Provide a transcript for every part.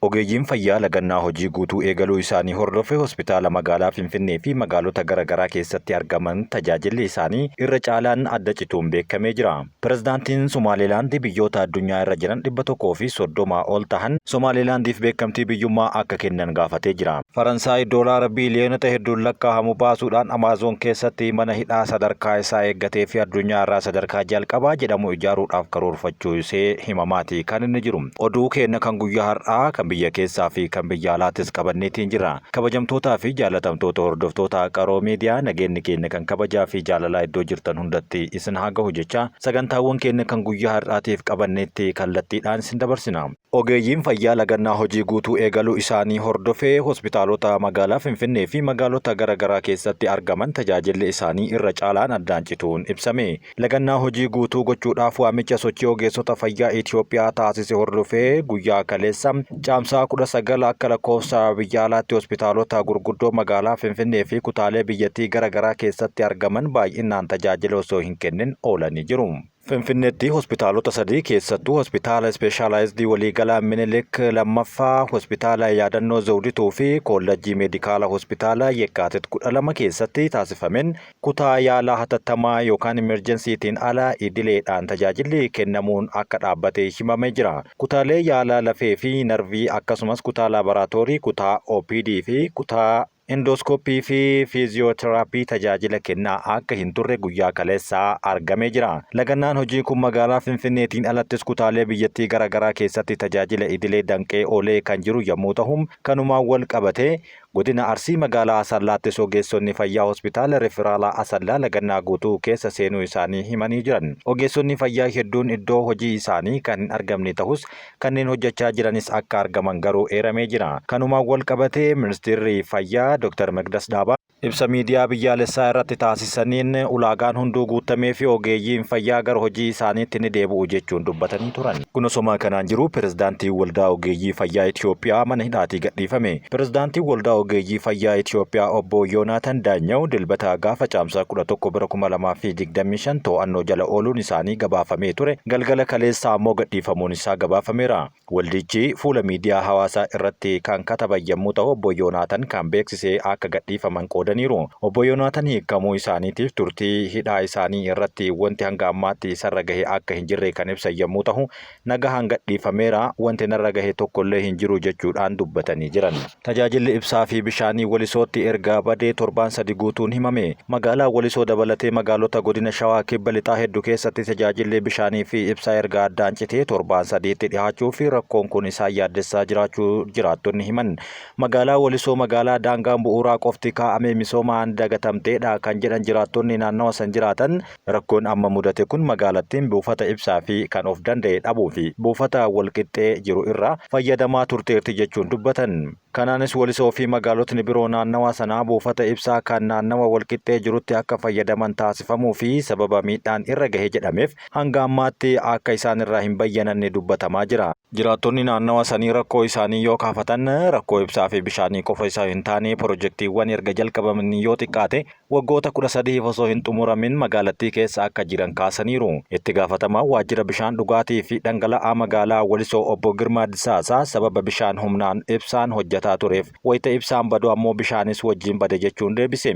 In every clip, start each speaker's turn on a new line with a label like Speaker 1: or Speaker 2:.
Speaker 1: Ogeeyyiin fayyaa lagannaa hojii guutuu eegaluu isaanii hordofee hospitaala magaalaa Finfinnee fi magaalota garaagaraa keessatti argaman tajaajilli isaanii irra caalaan adda cituun beekamee jira. Pirezidaantiin Somaalilaand biyyoota addunyaa irra jiran 130 ol tahan Somaalilaandiif beekamtii biyyummaa akka kennan gaafatee jira. Faransaay doolaara biiliyoonota hedduun lakkaa'amu baasuudhaan Amaazoon keessatti mana hidhaa sadarkaa isaa eeggatee fi addunyaa irraa sadarkaa jalqabaa jedhamu ijaaruudhaaf karoorfachuu isee himamaati kan inni jiru. Oduu keenya kan guyyaa har'aa kan biyya keessaa fi kan biyya alaatis qabanneetiin jira. Kabajamtootaa fi jaalatamtoota hordoftoota qaroo miidiyaa nageenyi keenya kan kabajaa fi jaalalaa iddoo jirtan hundatti isin haa gahu jecha sagantaawwan keenya kan guyyaa har'aatiif qabanneetti kallattiidhaan isin dabarsina. Ogeeyyiin fayyaa lagannaa hojii guutuu eegaluu isaanii hordofee hospitaalota magaalaa Finfinnee fi magaalota garaagaraa keessatti argaman tajaajilli isaanii irra caalaan addaan cituun ibsame. Lagannaa hojii guutuu gochuudhaaf waamicha sochii ogeessota fayyaa Itoophiyaa taasise hordofee guyyaa kaleessa caamsaa 19 akka lakkoofsa biyya alaatti hospitaalota gurguddoo magaalaa Finfinnee fi kutaalee biyyattii garaagaraa keessatti argaman baay'inaan tajaajila osoo hin kennin oolanii jiru. Finfinneetti hospitaalota sadii keessattuu hospitaala ispeeshaalaayizidii waliigalaa Minilik lammaffaa, hospitaala yaadannoo Zawdituu fi koolleejjii meedikaala hospitaala Yekkaatit 12 keessatti taasifameen kutaa yaalaa hatattamaa yookaan imerjensiitiin ala idileedhaan tajaajilli kennamuun akka dhaabbatee himamee jira. Kutaalee yaalaa lafee fi narvii akkasumas kutaa laaboraatoorii, kutaa OPD fi kutaa Endooskooppii fi fiiziyooteraappii tajaajila kennaa akka hin turre guyyaa kaleessaa argamee jira. Lagannaan hojii kun magaalaa Finfinneetiin alattis kutaalee biyyattii garaagaraa keessatti tajaajila idilee danqee oolee kan jiru yommuu ta'u, kanumaan wal qabatee godina Arsii magaalaa Asallaattis ogeessonni fayyaa hospitaala referaalaa Asallaa lagannaa guutuu keessa seenuu isaanii himanii jiran. Ogeessonni fayyaa hedduun iddoo hojii isaanii kan hin argamne ta'us kanneen hojjechaa jiranis akka argaman garuu eeramee jira. Kanumaan wal qabatee ministeerri fayyaa Dr. Megdas Daabaa ibsa miidiyaa biyyaalessaa irratti taasisaniin ulaagaan hunduu guutamee fi ogeeyyiin fayyaa gara hojii isaaniitti ni deebi'u jechuun dubbatanii turan. Kun osoo kanaan jiru pirezidaantii waldaa ogeeyyii fayyaa Itoophiyaa mana hidhaatii gadhiifame. Pirezidaantii waldaa ogeeyyii fayyaa Itoophiyaa obbo Yoonaatan Daanyaw dilbata gaafa caamsaa 11 bara 2025 to'annoo jala ooluun isaanii gabaafamee ture. Galgala kaleessaa ammoo gadhiifamuun isaa gabaafameera. Waldichi fuula miidiyaa hawaasaa irratti kan kataban yommuu ta'u obbo Yoonaatan kan beeksisee akka gadhiifaman qoodaniiru. Obbo Yoonaatan hiikamuu isaaniitiif turtii hidhaa isaanii irratti wanti hanga ammaatti isarra gahe akka hin jirre kan ibsan yommuu ta'u nagahaan gadhiifameera wanti narra gahe tokkollee hin jiru jechuudhaan dubbatanii jiran. Tajaajilli ibsaa fi bishaanii Walisootti erga badee torbaan 3 guutuun himame. Magaalaa Walisoo dabalatee magaalota godina Shawaa kibba lixaa hedduu keessatti tajaajilli bishaanii fi ibsaa erga addaan citee torbaan 3tti dhiyaachuu fi rakkoon kun isaan yaaddessaa jiraachuu jiraattonni himan. Magaalaa Walisoo magaalaa daangaan bu'uuraa qofti kaa'amee misoomaan dagatamteedha kan jedhan jiraattonni naannawa san jiraatan rakkoon amma mudate kun magaalattiin buufata ibsaa fi kan of danda'e dhabuu fi buufata walqixxee jiru irraa fayyadamaa turteerti jechuun dubbatan. Kanaanis Walisoo fi magaalotni biroo naannawa sanaa buufata ibsaa kan naannawa walqixxee jirutti akka fayyadaman taasifamuu fi sababa miidhaan irra gahe jedhameef hanga ammaatti akka isaan irraa hin bayyananne dubbatamaa jira. Jiraattonni naannawa sanii rakkoo isaanii yoo kaafatan rakkoo ibsaa fi bishaanii qofa isaa hin taane pirojektiiwwan erga jalqabamanii yoo xiqqaate waggoota 13 osoo hin xumuramin magaalattii keessa akka jiran kaasaniiru. Itti gaafatamaa waajjira bishaan dhugaatii fi dhangala'aa magaalaa Walisoo obbo Girmaa Disaasaa sababa bishaan humnaan ibsaan hojjetaa tureef wayita ibsaan badu ammoo bishaanis wajjin bade jechuun deebise.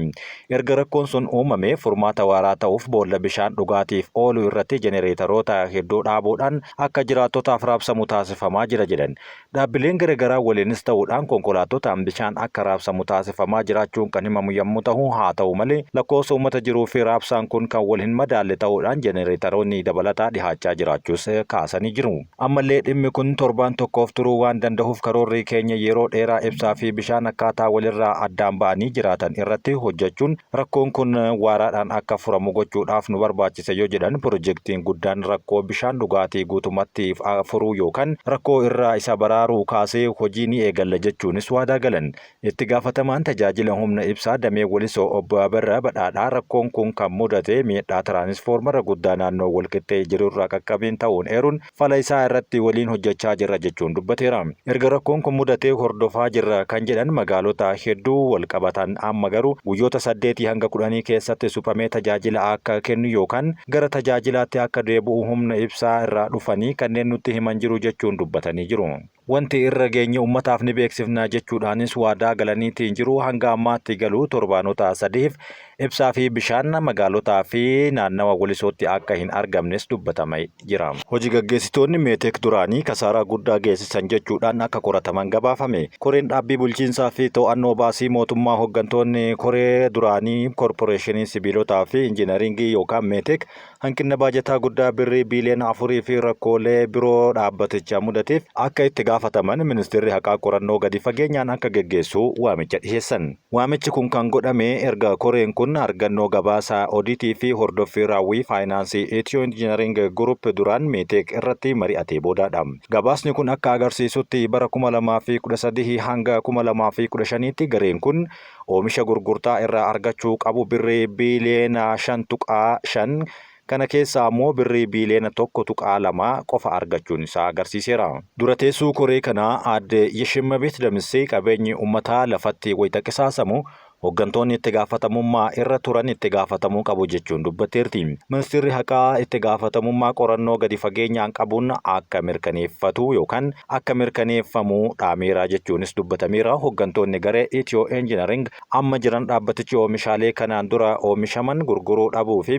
Speaker 1: Erga rakkoon sun uumame furmaata waaraa ta'uuf boolla bishaan dhugaatiif oolu irratti jenereetaroota hedduu dhaabuudhaan akka jiraattotaaf raabsamu taasifamaa jira jedhan. Dhaabbileen garaagaraa waliinis ta'uudhaan konkolaattotaan bishaan akka raabsamu taasifamaa jiraachuun kan himamu yommuu ta'u haa ta'u malee lakkoofsa uummata jiruu fi raabsaan kun kan wal hin madaalle ta'uudhaan jenereetaroonni dabalataa dhihaachaa jiraachuus kaasanii jiru. Ammallee dhimmi kun torbaan tokkoof turuu waan danda'uuf karoorri keenya yeroo dheeraa ibsaa fi bishaan akkaataa walirraa addaan ba'anii jiraatan irratti hojjechuun rakkoon kun waaraadhaan akka furamu gochuudhaaf nu barbaachisa yoo jedhan pirojektiin guddaan rakkoo bishaan dhugaatii guutumatti furuu yookaan rakkoo irraa isa baraaruu kaasee hojii ni eegalla jechuunis waadaa galan. Itti gaafatamaan tajaajila humna ibsaa damee Walisoo obbo Abarraa Badhaadhaa rakkoon kun kan mudate miidhaa tiraanisfoormara guddaa naannoo walqixxee jirurraa qaqqabeen ta'uun eeruun fala isaa irratti waliin hojjechaa jirra jechuun dubbateera. Erga rakkoon kun mudatee hordofaa jirra kan jedhan magaalota hedduu wal qabatan amma garuu guyyoota 8 hanga 10 keessatti suphamee tajaajila akka kennu yookaan gara tajaajilaatti akka deebi'u humna ibsaa irraa dhufanii kanneen nutti himan jiru jechuun dubbatanii jiru. wanti irra geenye ummataaf ni beeksifna jechuudhaanis waadaa galaniitiin jiru. Hanga ammaatti galuu torbaanota sadiif ibsaa fi bishaan magaalotaa fi naannawa Wolisootti akka hin argamnes dubbatamee jira. Hojii gaggeessitoonni Meetek duraanii kasaaraa guddaa geessisan jechuudhaan akka qorataman gabaafame. Koreen dhaabbii bulchiinsaa fi to'annoo baasii mootummaa hooggantoonni koree duraanii koorporeeshinii sibiilotaa fi injiinaringii yookaan Meetek hanqina baajataa guddaa birrii biiliyoona 4 fi rakkoolee biroo dhaabbaticha mudateef akka itti gaafataman ministeerri haqaa qorannoo gadi fageenyaan akka geggeessu waamicha dhiyeessan. Waamichi kun kan godhame erga koreen kun argannoo gabaasa odiitii fi hordoffii raawwii faayinaansii Itiyoo Injiinaring Gurup duraan Meetek irratti mari'atee boodaadha. Gabaasni kun akka agarsiisutti bara 2013 hanga 2015tti gareen kun oomisha gurgurtaa irraa argachuu qabu birrii biiliyoona 5.5 kana keessa ammoo birrii biiliyoona 1.2 qofa argachuun isaa agarsiiseera. Dura teessuu koree kanaa aadde Yeshimabit Damissee qabeenyi uummataa lafatti wayita qisaasamu hooggantoonni itti gaafatamummaa irra turan itti gaafatamuu qabu jechuun dubbatteerti. Ministeerri haqaa itti gaafatamummaa qorannoo gadi fageenyaan qabuun akka mirkaneeffatu yookaan akka mirkaneeffamu dhaameera jechuunis dubbatameera. Hooggantoonni garee Itiyoo Injiinaring amma jiran dhaabbatichi oomishaalee kanaan dura oomishaman gurguruu dhabuu fi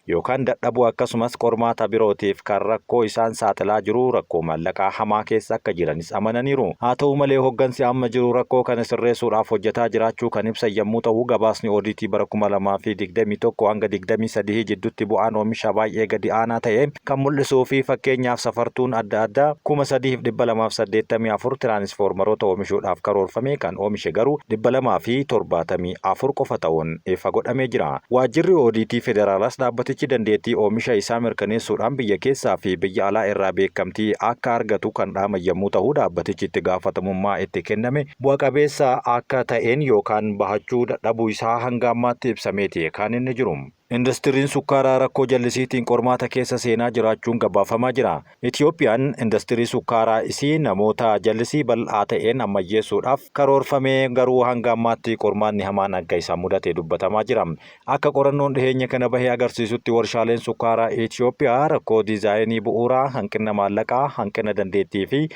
Speaker 1: yookaan dadhabuu akkasumas qormaata birootiif kan rakkoo isaan saaxilaa jiru rakkoo maallaqaa hamaa keessa akka jiranis amananiiru. Haa ta'u malee hooggansi amma jiru rakkoo kana sirreessuudhaaf hojjetaa jiraachuu kan ibsan yommuu ta'u gabaasni odiitii bara 2021 hanga 23 jidduutti bu'aan oomisha baay'ee gadi aanaa ta'e kan mul'isuu fi fakkeenyaaf safartuun adda addaa 3284 tiraanisfoormaroota oomishuudhaaf karoorfame kan oomishe garuu 274 qofa ta'uun ifa godhamee jira. Waajjirri odiitii federaalaas dhaabbatichi dandeettii oomisha isaa mirkaneessuudhaan biyya keessaa fi biyya alaa irraa beekamtii akka argatu kan dhaaman yommuu ta'u dhaabbatichi itti gaafatamummaa itti kenname bu'a qabeessa akka ta'een yookaan bahachuu dadhabuu isaa hanga ammaatti ibsameeti kan inni jiru. Indastiriin sukkaaraa rakkoo jallisiitiin qormaata keessa seenaa jiraachuun gabaafamaa jira. Itiyoophiyaan indastirii sukkaaraa isii namoota jallisii bal'aa ta'een ammayyeessuudhaaf karoorfamee garuu hanga ammaatti qormaanni hamaan akka isa mudate dubbatamaa jira. Akka qorannoon dhiheenya kana bahee agarsiisutti warshaaleen sukkaaraa Itiyoophiyaa rakkoo diizaayinii bu'uuraa, hanqina maallaqaa, hanqina dandeettii fi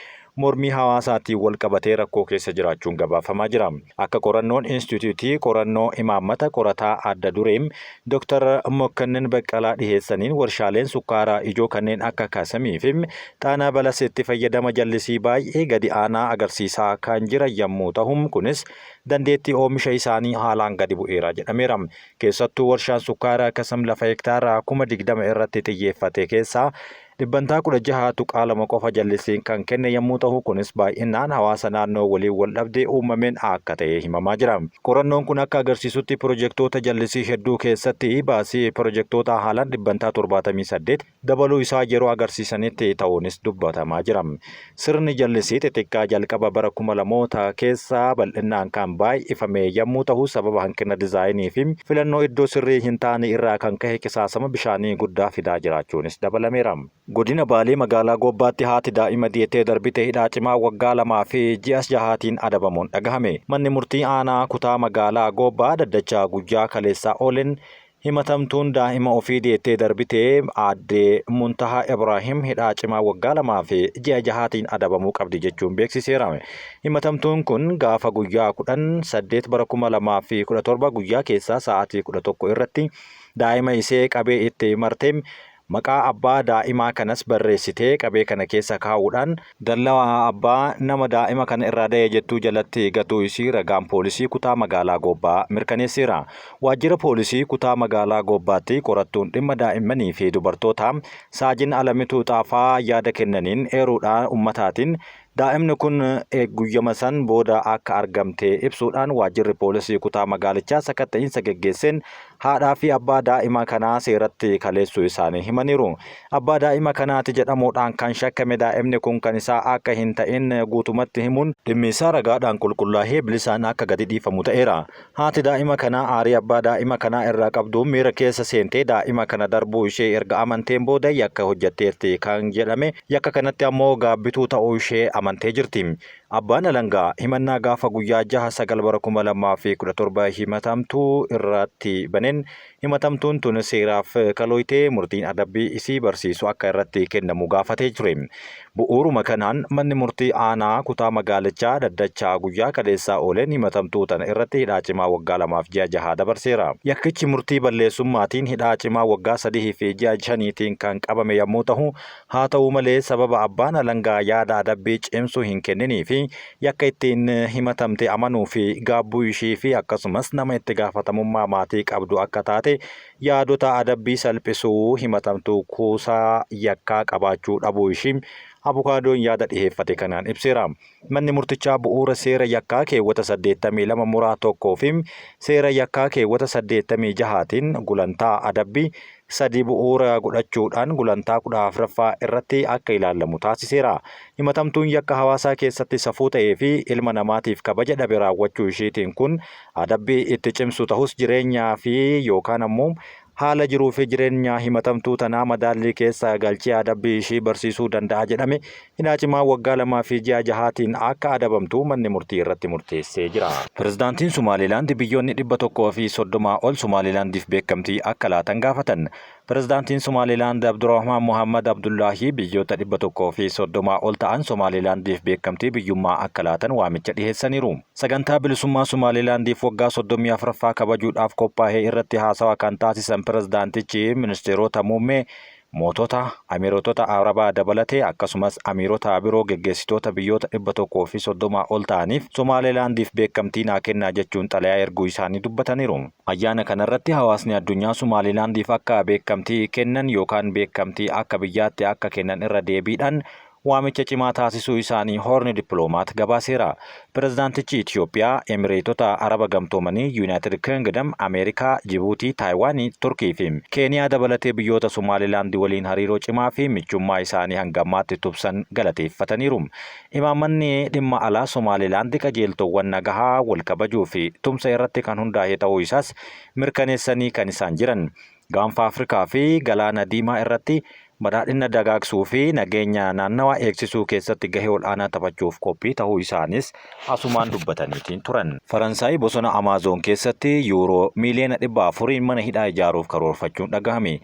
Speaker 1: mormii hawaasaatiin wal qabatee rakkoo keessa jiraachuun gabaafamaa jira. Akka qorannoon Instituutii qorannoo imaammata qorataa adda dureem Dr. Mokkannin Baqqalaa dhiheessaniin warshaaleen sukkaaraa ijoo kanneen akka Kaasamii fi Xaanaa Balaseetti fayyadama jallisii baay'ee gadi aanaa agarsiisaa kan jiran yommuu ta'u kunis dandeettii oomisha isaanii haalaan gadi bu'eera jedhameera. Keessattuu warshaan sukkaaraa Kasam lafa hektaaraa 20 irratti xiyyeeffate keessaa dhibbantaa 16.2 qofa jallisiin kan kenne yommuu ta'u kunis baay'inaan hawaasa naannoo waliin wal dhabdee uumameen akka ta'e himamaa jira. Qorannoon kun akka agarsiisutti pirojektoota jallisii hedduu keessatti baasii pirojektoota haalaan dhibbantaa 78 dabaluu isaa yeroo agarsiisanitti ta'uunis dubbatamaa jira. Sirni jallisii xixiqqaa jalqaba bara 2000 keessa bal'inaan kan baay'ifame yommuu ta'u sababa hanqina diizaayinii fi filannoo iddoo sirrii hin taane irraa kan ka'e qisaasama bishaanii guddaa fidaa jiraachuunis dabalameera. Godina Baalee magaalaa Goobbaatti haati daa'ima dietee darbite hidhaa cimaa waggaa 2 fi ji'a 6tiin adabamuun dhagahame. Manni murtii aanaa kutaa magaalaa Goobbaa daddachaa guyyaa kaleessaa oolen himatamtuun daa'ima ofii dietee darbite aadde Muntahaa Ibraahim hidhaa cimaa waggaa 2 fi ji'a 6tiin adabamuu qabdi jechuun beeksiseera. Himatamtuun kun gaafa guyyaa 18 bara 2017 guyyaa keessaa sa'aatii 11 irratti daa'ima isee qabee itti martee maqaa abbaa daa'imaa kanas barreessitee qabee kana keessa kaa'uudhaan dallaa abbaa nama daa'ima kana irraa da'e jettuu jalatti gatuu isii ragaan poolisii kutaa magaalaa Goobbaa mirkaneesseera. Waajjira poolisii kutaa magaalaa Goobbaatti qorattuun dhimma daa'immanii fi dubartoota Saajin Alamituu Xaafaa yaada kennaniin eeruudhaan ummataatiin daa'imni kun guyyama san booda akka argamte ibsuudhaan waajjirri poolisii kutaa magaalichaa sakatta'iinsa geggeesseen haadhaa fi abbaa daa'ima kanaa seeratti kaleessuu isaanii himaniiru. Abbaa daa'ima kanaati jedhamuudhaan kan shakkame daa'imni kun kan isaa akka hin ta'in guutumatti himuun dhimmi isaa ragaadhaan qulqullaa'ee bilisaan akka gadi dhiifamu ta'eera. Haati daa'ima kanaa aarii abbaa daa'ima kanaa irraa qabduun miira keessa seentee daa'ima kana darbuu ishee erga amanteen booda yakka hojjetteerti kan jedhame yakka kanatti ammoo gaabbituu ta'uu ishee amantee jirti. Abbaan alangaa himannaa gaafa guyyaa 6/9/2017 himatamtuu irratti baneen himatamtuun tun seeraaf kalooytee murtiin adabbii isii barsiisu akka irratti kennamu gaafatee ture. Bu'uuruma kanaan manni murtii aanaa kutaa magaalichaa daddachaa guyyaa kaleessaa ooleen himatamtuu tana irratti hidhaa cimaa waggaa 2.6 dabarseera. Yakkichi murtii balleessummaatiin hidhaa cimaa waggaa 3.5 kan qabame yommuu ta'u, haa ta'u malee sababa abbaan alangaa yaada adabbii cimsuu hin kenninii fi yakka ittiin himatamte amanuu fi gaabbuu ishii fi akkasumas nama itti gaafatamummaa maatii qabdu akka taate yaadota adabbii salphisuu himatamtuu kuusaa yakkaa qabaachuu dhabuu ishii abukaadoon yaada dhiheeffate kanaan ibseera. Manni murtichaa bu'uura seera yakkaa keewwata 82 muraa tokkoo fi seera yakkaa keewwata 86tiin gulantaa adabbii 3 bu'uura godhachuudhaan gulantaa 14ffaa irratti akka ilaalamu taasiseera. Himatamtuun yakka hawaasaa keessatti safuu ta'ee fi ilma namaatiif kabaja dhabe raawwachuu ishiitiin kun adabbii itti cimsu ta'us jireenyaa fi yookaan ammoo haala jiruu fi jireenya himatamtuu tanaa madaallii keessa galchee adabbii ishii barsiisuu danda'a jedhame hidhaa cimaa waggaa 2.6tiin akka adabamtu manni murtii irratti murteessee jira. Pirezidaantiin Somaalilaand biyyoonni 130 ol Somaalilaandiif beekamtii akka laatan gaafatan. Pirezidaantiin Somaalilaand Abdurrahmaan Mohammad Abdullaahi biyyoota 130 ol ta'an Somaalilaandiif beekamtii biyyummaa akka laatan waamicha dhiheessaniiru. Sagantaa bilisummaa Somaalilaandiif waggaa 34ffaa kabajuudhaaf qophaa'ee irratti haasawaa kan taasisan pirezidaantichi ministeerota muummee mootota amiirotota Arabaa dabalatee akkasumas amiirota biroo geggeessitoota biyyoota 130 ol ta'aniif Somaalilaandiif beekamtii naa kennaa jechuun xalayaa erguu isaanii dubbataniiru. Ayyaana kanarratti hawaasni addunyaa Somaalilaandiif akka beekamtii kennan yookaan beekamtii akka biyyaatti akka kennan irra deebiidhaan waamicha cimaa taasisuu isaanii hoorni dippiloomaat gabaaseera. Pirezidaantichi Itiyoophiyaa, Emireetota Araba Gamtoomanii, Yuunaayitid Kingdom, Ameerikaa, Jibuutii, Taayiwaanii, Turkii fi Keeniyaa dabalatee biyyoota Somaalilaand waliin hariiroo cimaa fi michummaa isaanii hanga ammaatti tubsan galateeffataniiru. Imaammanni dhimma alaa Somaalilaand qajeeltowwan nagahaa wal kabajuu fi tumsa irratti kan hundaa'e ta'uu isaas mirkaneessanii kan isaan jiran. Gaanfa Afrikaa fi Galaana Diimaa irratti badhaadhina dagaagsuu fi nageenya naannawaa eegsisuu keessatti gahee ol'aanaa taphachuuf qophii ta'uu isaanis asumaan dubbataniitiin turan. Faransaay bosona Amaazoon keessatti yuuroo miliyoona 400 mana hidhaa ijaaruuf karoorfachuun dhagahame.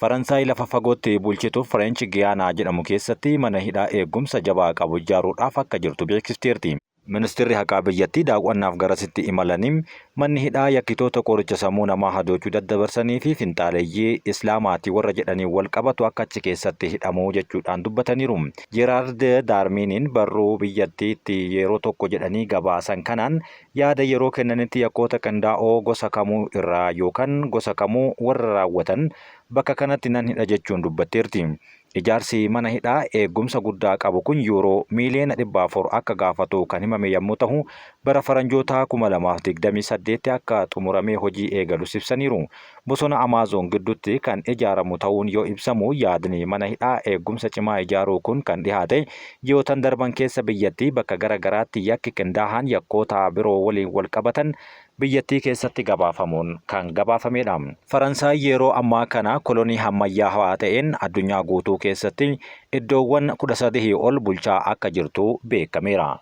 Speaker 1: Faransaay lafa fagootti bulchituuf French Giyaanaa jedhamu keessatti mana hidhaa eegumsa jabaa qabu ijaaruudhaaf akka jirtu beeksifteerti. Ministeerri haqaa biyyattii daawwannaaf garasitti imalaniin manni hidhaa yakkitoota qoricha sammuu namaa hadoochuu daddabarsanii fi finxaaleeyyii islaamaatii warra jedhanii wal qabatu akka achi keessatti hidhamuu jechuudhaan dubbataniiru. Jeeraard Daarmiiniin barruu biyyattiitti yeroo tokko jedhanii gabaasan kanaan yaada yeroo kennanitti yakkoota qindaa'oo gosa kamuu irraa yookaan gosa kamuu warra raawwatan bakka kanatti nan hidha jechuun dubbatteerti. Ijaarsi mana hidhaa eegumsa guddaa qabu kun yuuroo miliyoona 400 akka gaafatu kan himame yommuu ta'u bara faranjoota 2028 akka xumuramee hojii eegalu ibsaniiru. Bosona Amaazoon gidduutti kan ijaaramu ta'uun yoo ibsamu yaadni mana hidhaa eegumsa cimaa ijaaruu kun kan dhihaate ji'ootan darban keessa biyyattii bakka garagaraatti yakki qindaa'an yakkoota biroo waliin wal qabatan biyyattii keessatti gabaafamuun kan gabaafamedha. Faransaay yeroo ammaa kana kolonii ammayyaawaa ta'een addunyaa guutuu keessatti iddoowwan 13 ol bulchaa akka jirtu beekameera.